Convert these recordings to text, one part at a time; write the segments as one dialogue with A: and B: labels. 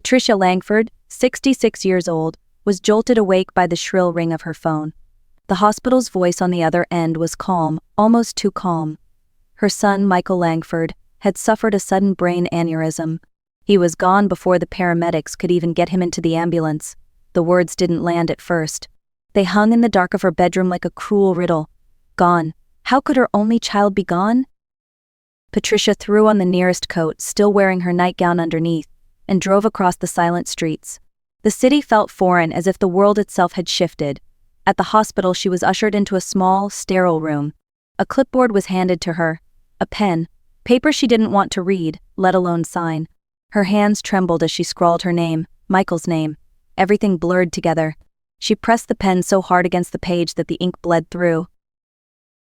A: Patricia Langford, 66 years old, was jolted awake by the shrill ring of her phone. The hospital's voice on the other end was calm, almost too calm. Her son, Michael Langford, had suffered a sudden brain aneurysm. He was gone before the paramedics could even get him into the ambulance. The words didn't land at first. They hung in the dark of her bedroom like a cruel riddle. Gone. How could her only child be gone? Patricia threw on the nearest coat, still wearing her nightgown underneath, and drove across the silent streets. The city felt foreign, as if the world itself had shifted. At the hospital, she was ushered into a small, sterile room. A clipboard was handed to her. A pen. Paper she didn't want to read, let alone sign. Her hands trembled as she scrawled her name, Michael's name. Everything blurred together. She pressed the pen so hard against the page that the ink bled through.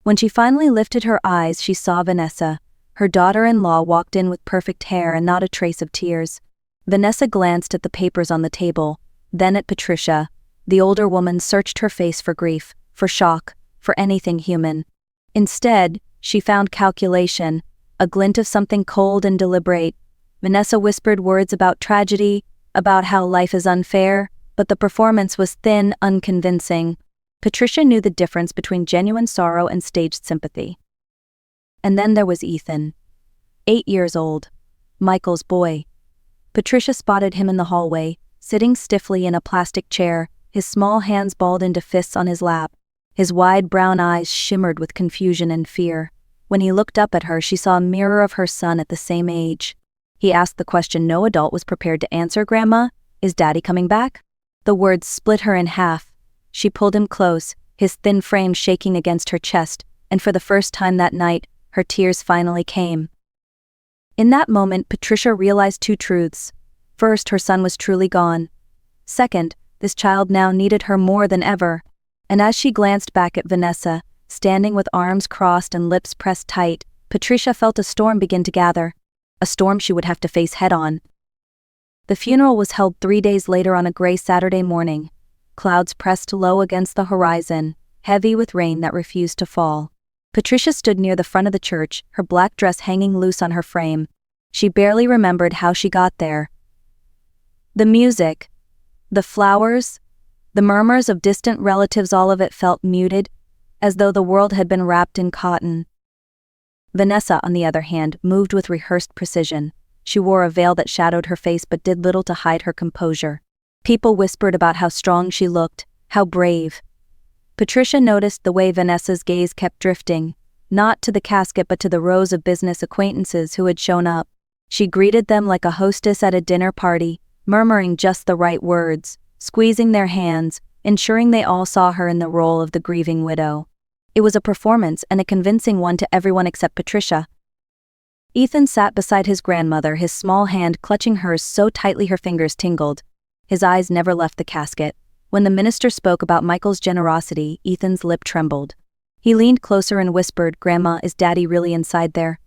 A: When she finally lifted her eyes, she saw Vanessa. Her daughter-in-law walked in with perfect hair and not a trace of tears. Vanessa glanced at the papers on the table, then at Patricia. The older woman searched her face for grief, for shock, for anything human. Instead, she found calculation, a glint of something cold and deliberate. Vanessa whispered words about tragedy, about how life is unfair, but the performance was thin, unconvincing. Patricia knew the difference between genuine sorrow and staged sympathy. And then there was Ethan. 8 years old. Michael's boy. Patricia spotted him in the hallway, sitting stiffly in a plastic chair, his small hands balled into fists on his lap. His wide brown eyes shimmered with confusion and fear. When he looked up at her, she saw a mirror of her son at the same age. He asked the question no adult was prepared to answer, "Grandma, is Daddy coming back?" The words split her in half. She pulled him close, his thin frame shaking against her chest, and for the first time that night, her tears finally came. In that moment, Patricia realized two truths. First, her son was truly gone. Second, this child now needed her more than ever. And as she glanced back at Vanessa, standing with arms crossed and lips pressed tight, Patricia felt a storm begin to gather. A storm she would have to face head-on. The funeral was held 3 days later on a gray Saturday morning. Clouds pressed low against the horizon, heavy with rain that refused to fall. Patricia stood near the front of the church, her black dress hanging loose on her frame. She barely remembered how she got there. The music, the flowers, the murmurs of distant relatives, all of it felt muted, as though the world had been wrapped in cotton. Vanessa, on the other hand, moved with rehearsed precision. She wore a veil that shadowed her face but did little to hide her composure. People whispered about how strong she looked, how brave. Patricia noticed the way Vanessa's gaze kept drifting, not to the casket but to the rows of business acquaintances who had shown up. She greeted them like a hostess at a dinner party, murmuring just the right words, squeezing their hands, ensuring they all saw her in the role of the grieving widow. It was a performance, and a convincing one to everyone except Patricia. Ethan sat beside his grandmother, his small hand clutching hers so tightly her fingers tingled. His eyes never left the casket. When the minister spoke about Michael's generosity, Ethan's lip trembled. He leaned closer and whispered, "Grandma, is Daddy really inside there?"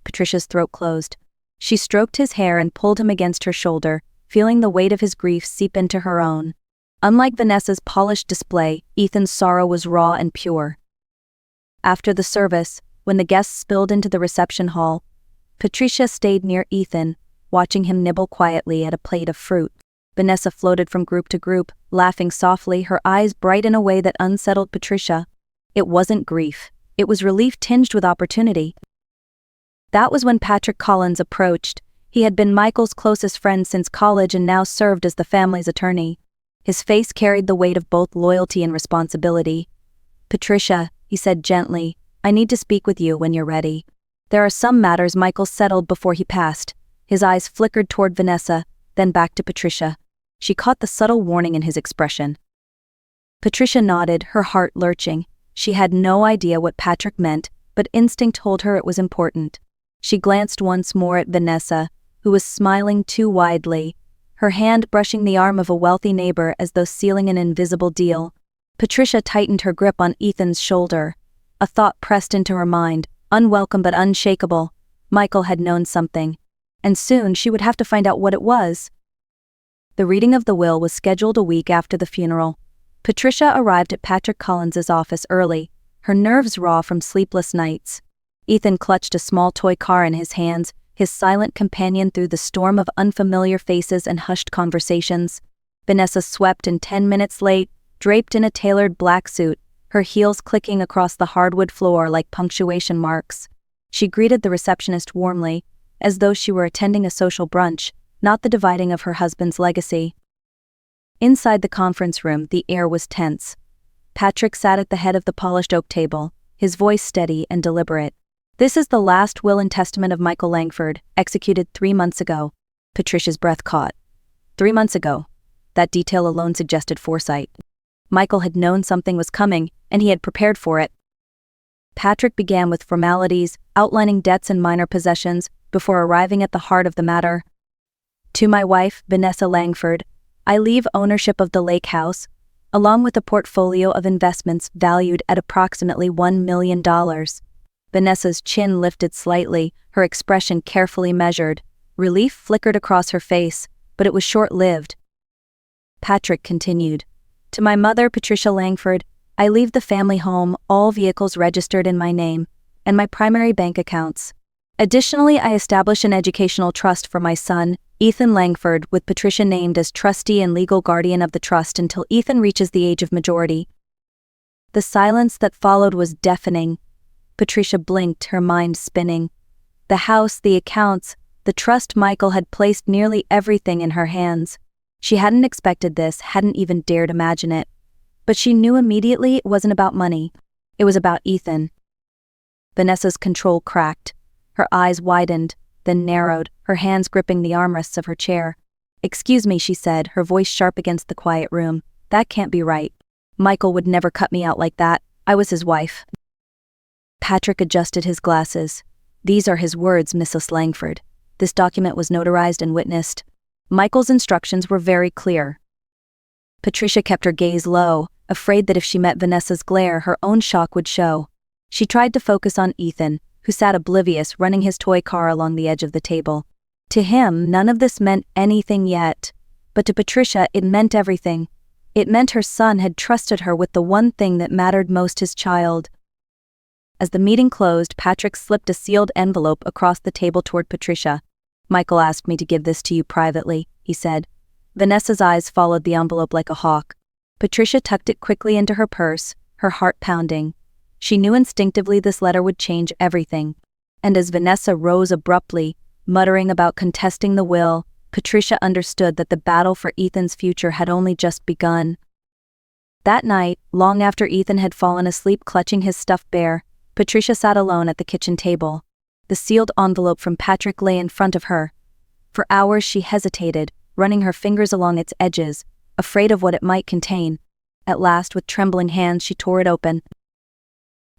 A: Patricia's throat closed. She stroked his hair and pulled him against her shoulder, feeling the weight of his grief seep into her own. Unlike Vanessa's polished display, Ethan's sorrow was raw and pure. After the service, when the guests spilled into the reception hall, Patricia stayed near Ethan, watching him nibble quietly at a plate of fruit. Vanessa floated from group to group, laughing softly, her eyes bright in a way that unsettled Patricia. It wasn't grief. It was relief tinged with opportunity. That was when Patrick Collins approached. He had been Michael's closest friend since college and now served as the family's attorney. His face carried the weight of both loyalty and responsibility. "Patricia," he said gently, "I need to speak with you when you're ready. There are some matters Michael settled before he passed." His eyes flickered toward Vanessa, then back to Patricia. She caught the subtle warning in his expression. Patricia nodded, her heart lurching. She had no idea what Patrick meant, but instinct told her it was important. She glanced once more at Vanessa, who was smiling too widely, her hand brushing the arm of a wealthy neighbor as though sealing an invisible deal. Patricia tightened her grip on Ethan's shoulder. A thought pressed into her mind, unwelcome but unshakable. Michael had known something, and soon she would have to find out what it was. The reading of the will was scheduled a week after the funeral. Patricia arrived at Patrick Collins's office early, her nerves raw from sleepless nights. Ethan clutched a small toy car in his hands, his silent companion through the storm of unfamiliar faces and hushed conversations. Vanessa swept in 10 minutes late, draped in a tailored black suit, her heels clicking across the hardwood floor like punctuation marks. She greeted the receptionist warmly, as though she were attending a social brunch, not the dividing of her husband's legacy. Inside the conference room, the air was tense. Patrick sat at the head of the polished oak table, his voice steady and deliberate. "This is the last will and testament of Michael Langford, executed 3 months ago." Patricia's breath caught. 3 months ago. That detail alone suggested foresight. Michael had known something was coming, and he had prepared for it. Patrick began with formalities, outlining debts and minor possessions, before arriving at the heart of the matter. "To my wife, Vanessa Langford, I leave ownership of the lake house, along with a portfolio of investments valued at approximately $1 million. Vanessa's chin lifted slightly, her expression carefully measured. Relief flickered across her face, but it was short-lived. Patrick continued. "To my mother, Patricia Langford, I leave the family home, all vehicles registered in my name, and my primary bank accounts. Additionally, I establish an educational trust for my son, Ethan Langford, with Patricia named as trustee and legal guardian of the trust until Ethan reaches the age of majority." The silence that followed was deafening. Patricia blinked, her mind spinning. The house, the accounts, the trust. Michael had placed nearly everything in her hands. She hadn't expected this, hadn't even dared imagine it. But she knew immediately it wasn't about money. It was about Ethan. Vanessa's control cracked. Her eyes widened, then narrowed, her hands gripping the armrests of her chair. "Excuse me," she said, her voice sharp against the quiet room. "That can't be right. Michael would never cut me out like that. I was his wife." Patrick adjusted his glasses. "These are his words, Mrs. Langford. This document was notarized and witnessed. Michael's instructions were very clear." Patricia kept her gaze low, afraid that if she met Vanessa's glare, her own shock would show. She tried to focus on Ethan, who sat oblivious, running his toy car along the edge of the table. To him, none of this meant anything yet. But to Patricia, it meant everything. It meant her son had trusted her with the one thing that mattered most, his child. As the meeting closed, Patrick slipped a sealed envelope across the table toward Patricia. "Michael asked me to give this to you privately," he said. Vanessa's eyes followed the envelope like a hawk. Patricia tucked it quickly into her purse, her heart pounding. She knew instinctively this letter would change everything. And as Vanessa rose abruptly, muttering about contesting the will, Patricia understood that the battle for Ethan's future had only just begun. That night, long after Ethan had fallen asleep clutching his stuffed bear, Patricia sat alone at the kitchen table. The sealed envelope from Patrick lay in front of her. For hours she hesitated, running her fingers along its edges, afraid of what it might contain. At last, with trembling hands, she tore it open.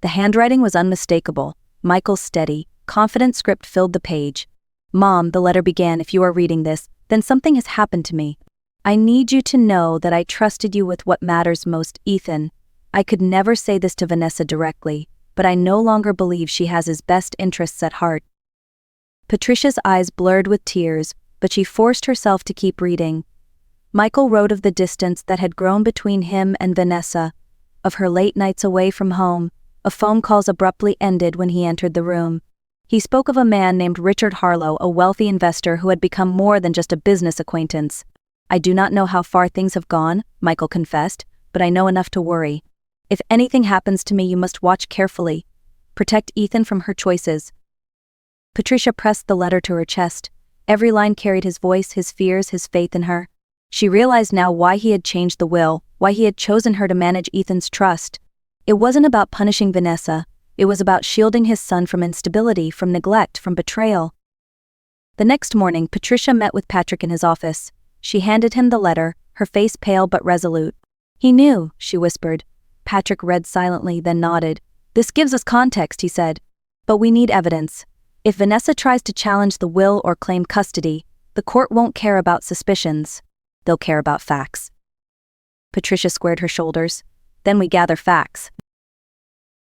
A: The handwriting was unmistakable. Michael's steady, confident script filled the page. "Mom," the letter began, "if you are reading this, then something has happened to me. I need you to know that I trusted you with what matters most, Ethan. I could never say this to Vanessa directly, but I no longer believe she has his best interests at heart." Patricia's eyes blurred with tears, but she forced herself to keep reading. Michael wrote of the distance that had grown between him and Vanessa, of her late nights away from home, of phone calls abruptly ended when he entered the room. He spoke of a man named Richard Harlow, a wealthy investor who had become more than just a business acquaintance. "I do not know how far things have gone," Michael confessed, "but I know enough to worry. If anything happens to me, you must watch carefully. Protect Ethan from her choices." Patricia pressed the letter to her chest. Every line carried his voice, his fears, his faith in her. She realized now why he had changed the will, why he had chosen her to manage Ethan's trust. It wasn't about punishing Vanessa. It was about shielding his son from instability, from neglect, from betrayal. The next morning, Patricia met with Patrick in his office. She handed him the letter, her face pale but resolute. "He knew," she whispered. Patrick read silently, then nodded. "This gives us context," he said. "But we need evidence. If Vanessa tries to challenge the will or claim custody, the court won't care about suspicions. They'll care about facts." Patricia squared her shoulders. "Then we gather facts."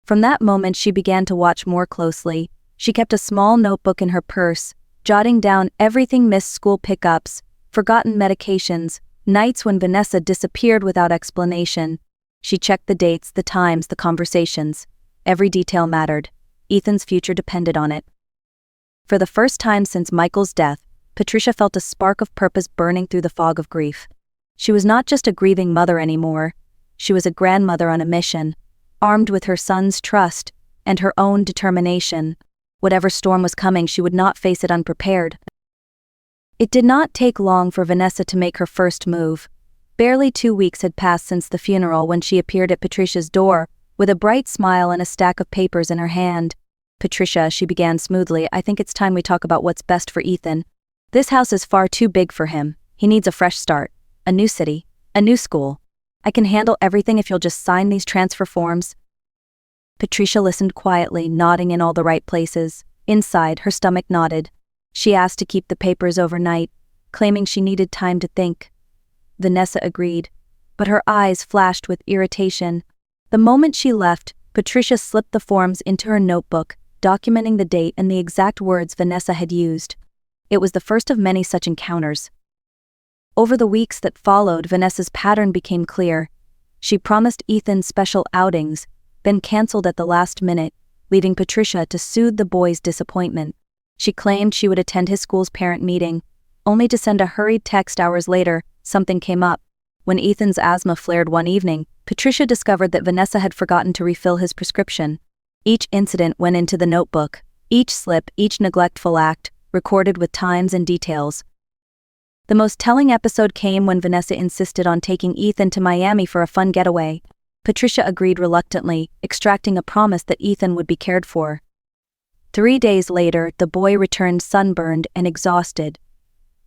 A: From that moment she began to watch more closely. She kept a small notebook in her purse, jotting down everything: missed school pickups, forgotten medications, nights when Vanessa disappeared without explanation. She checked the dates, the times, the conversations. Every detail mattered. Ethan's future depended on it. For the first time since Michael's death, Patricia felt a spark of purpose burning through the fog of grief. She was not just a grieving mother anymore. She was a grandmother on a mission, armed with her son's trust and her own determination. Whatever storm was coming, she would not face it unprepared. It did not take long for Vanessa to make her first move. Barely 2 weeks had passed since the funeral when she appeared at Patricia's door, with a bright smile and a stack of papers in her hand. "Patricia," she began smoothly, "I think it's time we talk about what's best for Ethan. This house is far too big for him. He needs a fresh start, a new city, a new school. I can handle everything if you'll just sign these transfer forms." Patricia listened quietly, nodding in all the right places. Inside, her stomach knotted. She asked to keep the papers overnight, claiming she needed time to think. Vanessa agreed, but her eyes flashed with irritation. The moment she left, Patricia slipped the forms into her notebook, documenting the date and the exact words Vanessa had used. It was the first of many such encounters. Over the weeks that followed, Vanessa's pattern became clear. She promised Ethan special outings, then canceled at the last minute, leaving Patricia to soothe the boy's disappointment. She claimed she would attend his school's parent meeting, only to send a hurried text hours later. Something came up. When Ethan's asthma flared one evening, Patricia discovered that Vanessa had forgotten to refill his prescription. Each incident went into the notebook, each slip, each neglectful act, recorded with times and details. The most telling episode came when Vanessa insisted on taking Ethan to Miami for a fun getaway. Patricia agreed reluctantly, extracting a promise that Ethan would be cared for. 3 days later, the boy returned sunburned and exhausted.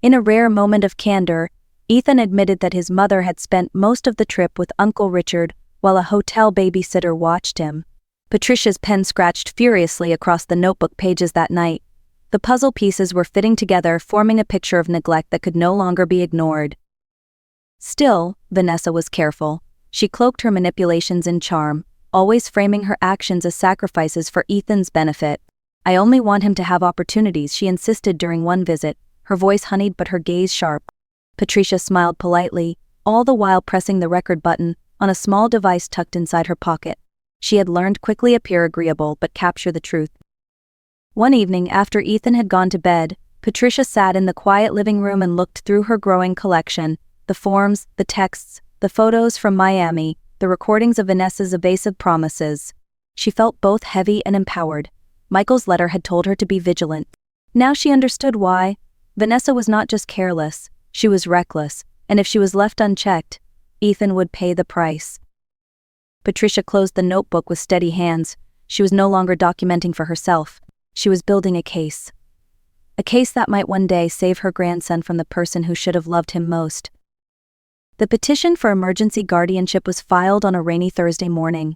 A: In a rare moment of candor, Ethan admitted that his mother had spent most of the trip with Uncle Richard while a hotel babysitter watched him. Patricia's pen scratched furiously across the notebook pages that night. The puzzle pieces were fitting together, forming a picture of neglect that could no longer be ignored. Still, Vanessa was careful. She cloaked her manipulations in charm, always framing her actions as sacrifices for Ethan's benefit. "I only want him to have opportunities," she insisted during one visit, her voice honeyed but her gaze sharp. Patricia smiled politely, all the while pressing the record button on a small device tucked inside her pocket. She had learned quickly appear agreeable but capture the truth. One evening, after Ethan had gone to bed, Patricia sat in the quiet living room and looked through her growing collection, the forms, the texts, the photos from Miami, the recordings of Vanessa's evasive promises. She felt both heavy and empowered. Michael's letter had told her to be vigilant. Now she understood why. Vanessa was not just careless, she was reckless, and if she was left unchecked, Ethan would pay the price. Patricia closed the notebook with steady hands. She was no longer documenting for herself. She was building a case. A case that might one day save her grandson from the person who should have loved him most. The petition for emergency guardianship was filed on a rainy Thursday morning.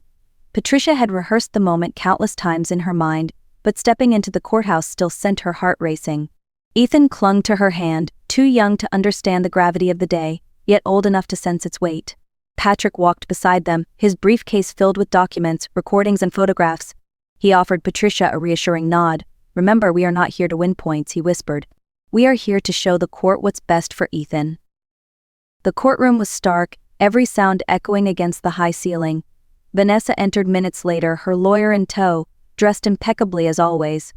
A: Patricia had rehearsed the moment countless times in her mind, but stepping into the courthouse still sent her heart racing. Ethan clung to her hand, too young to understand the gravity of the day, yet old enough to sense its weight. Patrick walked beside them, his briefcase filled with documents, recordings, and photographs. He offered Patricia a reassuring nod. "Remember, we are not here to win points," he whispered. "We are here to show the court what's best for Ethan." The courtroom was stark, every sound echoing against the high ceiling. Vanessa entered minutes later, her lawyer in tow, dressed impeccably as always.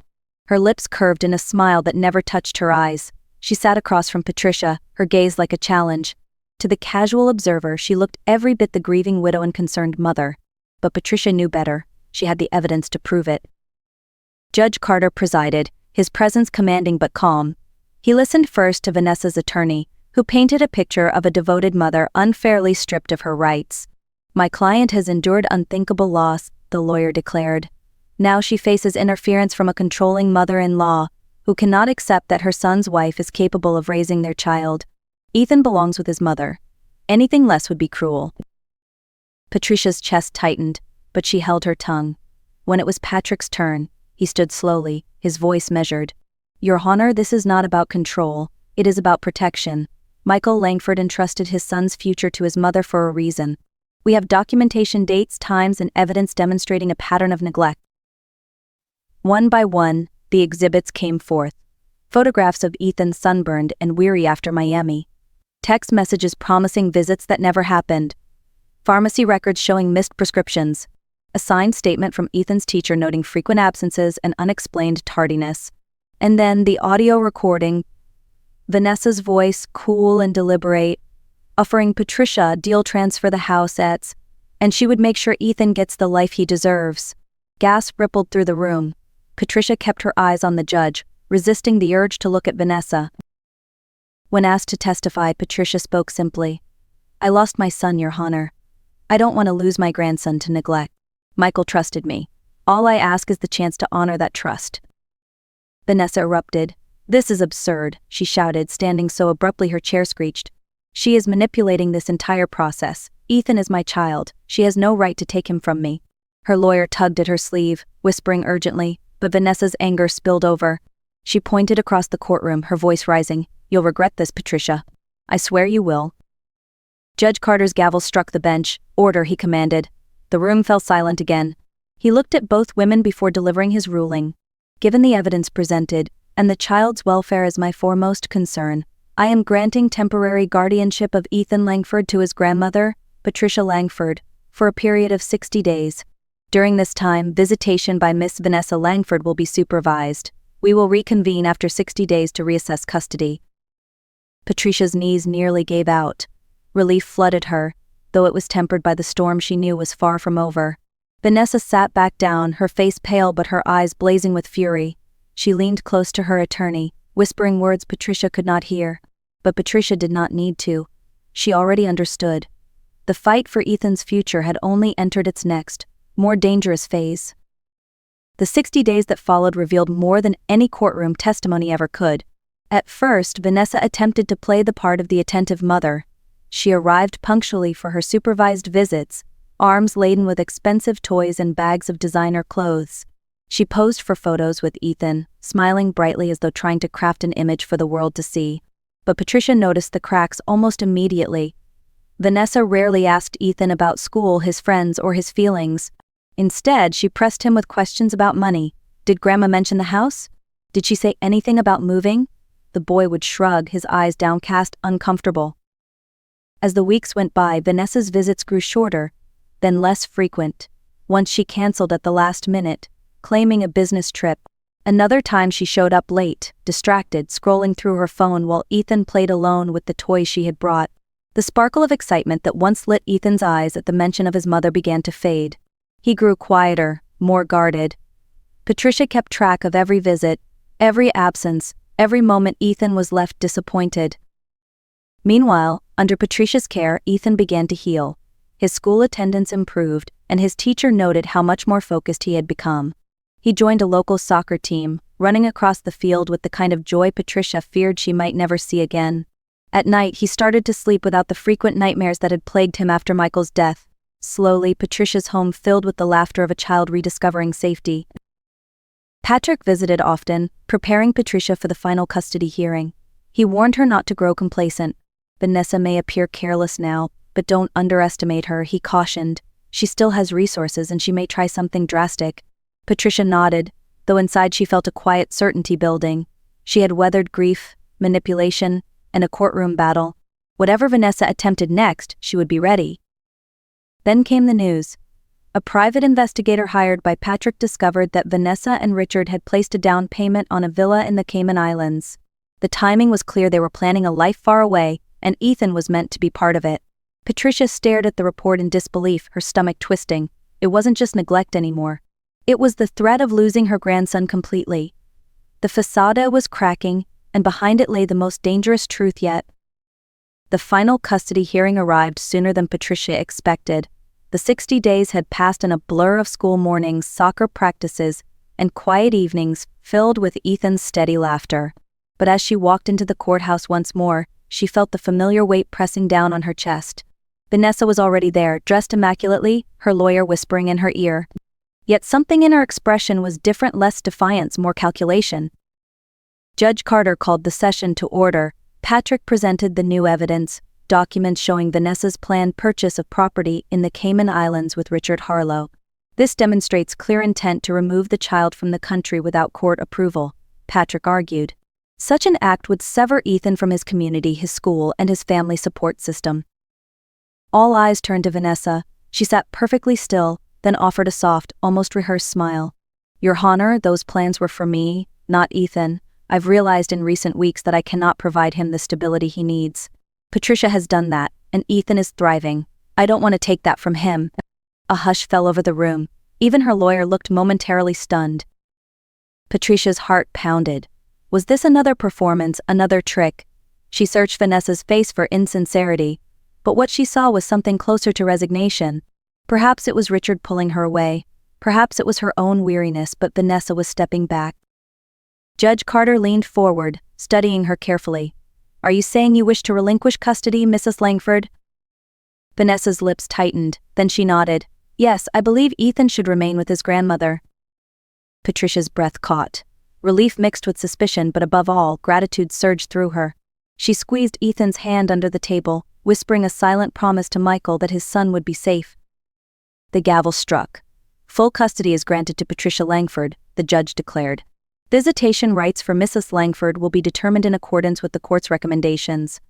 A: Her lips curved in a smile that never touched her eyes. She sat across from Patricia, her gaze like a challenge. To the casual observer, she looked every bit the grieving widow and concerned mother. But Patricia knew better. She had the evidence to prove it. Judge Carter presided, his presence commanding but calm. He listened first to Vanessa's attorney, who painted a picture of a devoted mother unfairly stripped of her rights. "My client has endured unthinkable loss," the lawyer declared. "Now she faces interference from a controlling mother-in-law, who cannot accept that her son's wife is capable of raising their child. Ethan belongs with his mother. Anything less would be cruel." Patricia's chest tightened, but she held her tongue. When it was Patrick's turn, he stood slowly, his voice measured. "Your Honor, this is not about control, it is about protection. Michael Langford entrusted his son's future to his mother for a reason. We have documentation, dates, times, and evidence demonstrating a pattern of neglect." One by one, the exhibits came forth. Photographs of Ethan sunburned and weary after Miami. Text messages promising visits that never happened. Pharmacy records showing missed prescriptions. A signed statement from Ethan's teacher noting frequent absences and unexplained tardiness. And then the audio recording, Vanessa's voice, cool and deliberate, offering Patricia a deal transfer the house at, and she would make sure Ethan gets the life he deserves. Gasp rippled through the room. Patricia kept her eyes on the judge, resisting the urge to look at Vanessa. When asked to testify, Patricia spoke simply. I lost my son, Your Honor. I don't want to lose my grandson to neglect. Michael trusted me. All I ask is the chance to honor that trust. Vanessa erupted. This is absurd, she shouted, standing so abruptly her chair screeched. She is manipulating this entire process. Ethan is my child. She has no right to take him from me. Her lawyer tugged at her sleeve, whispering urgently, but Vanessa's anger spilled over. She pointed across the courtroom, her voice rising. You'll regret this, Patricia. I swear you will. Judge Carter's gavel struck the bench. Order, he commanded. The room fell silent again. He looked at both women before delivering his ruling. Given the evidence presented, and the child's welfare is my foremost concern, I am granting temporary guardianship of Ethan Langford to his grandmother, Patricia Langford, for a period of 60 days. During this time, visitation by Miss Vanessa Langford will be supervised. We will reconvene after 60 days to reassess custody. Patricia's knees nearly gave out. Relief flooded her, though it was tempered by the storm she knew was far from over. Vanessa sat back down, her face pale but her eyes blazing with fury. She leaned close to her attorney, whispering words Patricia could not hear. But Patricia did not need to. She already understood. The fight for Ethan's future had only entered its next, more dangerous phase. The 60 days that followed revealed more than any courtroom testimony ever could. At first, Vanessa attempted to play the part of the attentive mother. She arrived punctually for her supervised visits, arms laden with expensive toys and bags of designer clothes. She posed for photos with Ethan, smiling brightly as though trying to craft an image for the world to see. But Patricia noticed the cracks almost immediately. Vanessa rarely asked Ethan about school, his friends, or his feelings. Instead, she pressed him with questions about money. Did Grandma mention the house? Did she say anything about moving? The boy would shrug, his eyes downcast, uncomfortable. As the weeks went by, Vanessa's visits grew shorter, then less frequent. Once she canceled at the last minute, claiming a business trip. Another time she showed up late, distracted, scrolling through her phone while Ethan played alone with the toys she had brought. The sparkle of excitement that once lit Ethan's eyes at the mention of his mother began to fade. He grew quieter, more guarded. Patricia kept track of every visit, every absence, every moment Ethan was left disappointed. Meanwhile, under Patricia's care, Ethan began to heal. His school attendance improved, and his teacher noted how much more focused he had become. He joined a local soccer team, running across the field with the kind of joy Patricia feared she might never see again. At night, he started to sleep without the frequent nightmares that had plagued him after Michael's death. Slowly, Patricia's home filled with the laughter of a child rediscovering safety. Patrick visited often, preparing Patricia for the final custody hearing. He warned her not to grow complacent. Vanessa may appear careless now, but don't underestimate her, he cautioned. She still has resources and she may try something drastic. Patricia nodded, though inside she felt a quiet certainty building. She had weathered grief, manipulation, and a courtroom battle. Whatever Vanessa attempted next, she would be ready. Then came the news. A private investigator hired by Patrick discovered that Vanessa and Richard had placed a down payment on a villa in the Cayman Islands. The timing was clear. They were planning a life far away, and Ethan was meant to be part of it. Patricia stared at the report in disbelief, her stomach twisting. It wasn't just neglect anymore. It was the threat of losing her grandson completely. The facade was cracking, and behind it lay the most dangerous truth yet. The final custody hearing arrived sooner than Patricia expected. The 60 days had passed in a blur of school mornings, soccer practices, and quiet evenings filled with Ethan's steady laughter. But as she walked into the courthouse once more, she felt the familiar weight pressing down on her chest. Vanessa was already there, dressed immaculately, her lawyer whispering in her ear. Yet something in her expression was different, less defiance, more calculation. Judge Carter called the session to order. Patrick presented the new evidence, documents showing Vanessa's planned purchase of property in the Cayman Islands with Richard Harlow. This demonstrates clear intent to remove the child from the country without court approval, Patrick argued. Such an act would sever Ethan from his community, his school, and his family support system. All eyes turned to Vanessa. She sat perfectly still, then offered a soft, almost rehearsed smile. Your Honor, those plans were for me, not Ethan. I've realized in recent weeks that I cannot provide him the stability he needs. Patricia has done that, and Ethan is thriving. I don't want to take that from him." A hush fell over the room. Even her lawyer looked momentarily stunned. Patricia's heart pounded. Was this another performance, another trick? She searched Vanessa's face for insincerity, but what she saw was something closer to resignation. Perhaps it was Richard pulling her away. Perhaps it was her own weariness, but Vanessa was stepping back. Judge Carter leaned forward, studying her carefully. "Are you saying you wish to relinquish custody, Mrs. Langford?" Vanessa's lips tightened, then she nodded. "Yes, I believe Ethan should remain with his grandmother." Patricia's breath caught. Relief mixed with suspicion, but above all, gratitude surged through her. She squeezed Ethan's hand under the table, whispering a silent promise to Michael that his son would be safe. The gavel struck. "Full custody is granted to Patricia Langford," the judge declared. "Visitation rights for Mrs. Langford will be determined in accordance with the court's recommendations."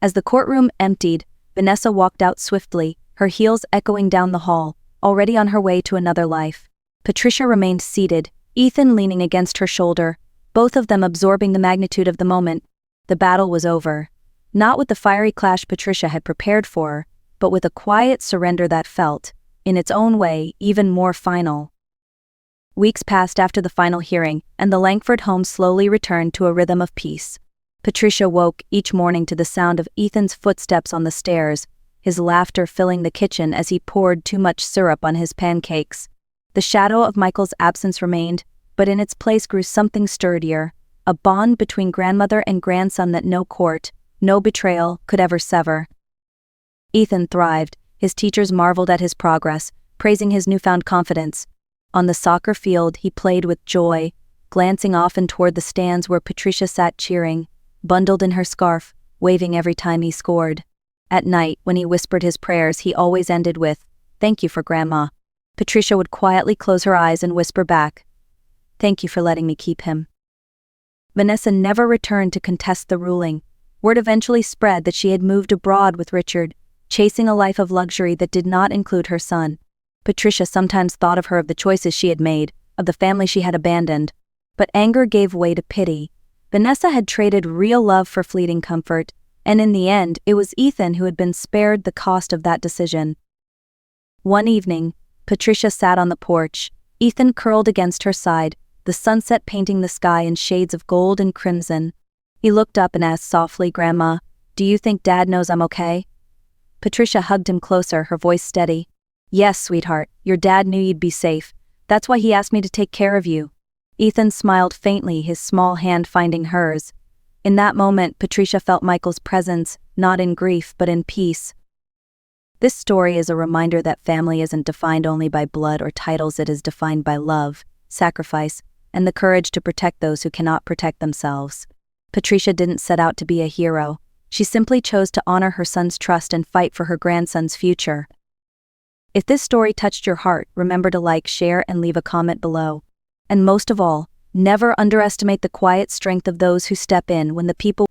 A: As the courtroom emptied, Vanessa walked out swiftly, her heels echoing down the hall, already on her way to another life. Patricia remained seated, Ethan leaning against her shoulder, both of them absorbing the magnitude of the moment. The battle was over. Not with the fiery clash Patricia had prepared for, but with a quiet surrender that felt, in its own way, even more final. Weeks passed after the final hearing, and the Langford home slowly returned to a rhythm of peace. Patricia woke each morning to the sound of Ethan's footsteps on the stairs, his laughter filling the kitchen as he poured too much syrup on his pancakes. The shadow of Michael's absence remained, but in its place grew something sturdier, a bond between grandmother and grandson that no court, no betrayal, could ever sever. Ethan thrived. His teachers marveled at his progress, praising his newfound confidence. On the soccer field, he played with joy, glancing often toward the stands where Patricia sat cheering, bundled in her scarf, waving every time he scored. At night, when he whispered his prayers, he always ended with, "Thank you for Grandma." Patricia would quietly close her eyes and whisper back, "Thank you for letting me keep him." Vanessa never returned to contest the ruling. Word eventually spread that she had moved abroad with Richard, chasing a life of luxury that did not include her son. Patricia sometimes thought of her of the choices she had made, of the family she had abandoned. But anger gave way to pity. Vanessa had traded real love for fleeting comfort, and in the end, it was Ethan who had been spared the cost of that decision. One evening, Patricia sat on the porch, Ethan curled against her side, the sunset painting the sky in shades of gold and crimson. He looked up and asked softly, "Grandma, do you think Dad knows I'm okay?" Patricia hugged him closer, her voice steady. "Yes, sweetheart, your dad knew you'd be safe. That's why he asked me to take care of you." Ethan smiled faintly, his small hand finding hers. In that moment, Patricia felt Michael's presence, not in grief, but in peace. This story is a reminder that family isn't defined only by blood or titles, it is defined by love, sacrifice, and the courage to protect those who cannot protect themselves. Patricia didn't set out to be a hero. She simply chose to honor her son's trust and fight for her grandson's future. If this story touched your heart, remember to like, share, and leave a comment below. And most of all, never underestimate the quiet strength of those who step in when the people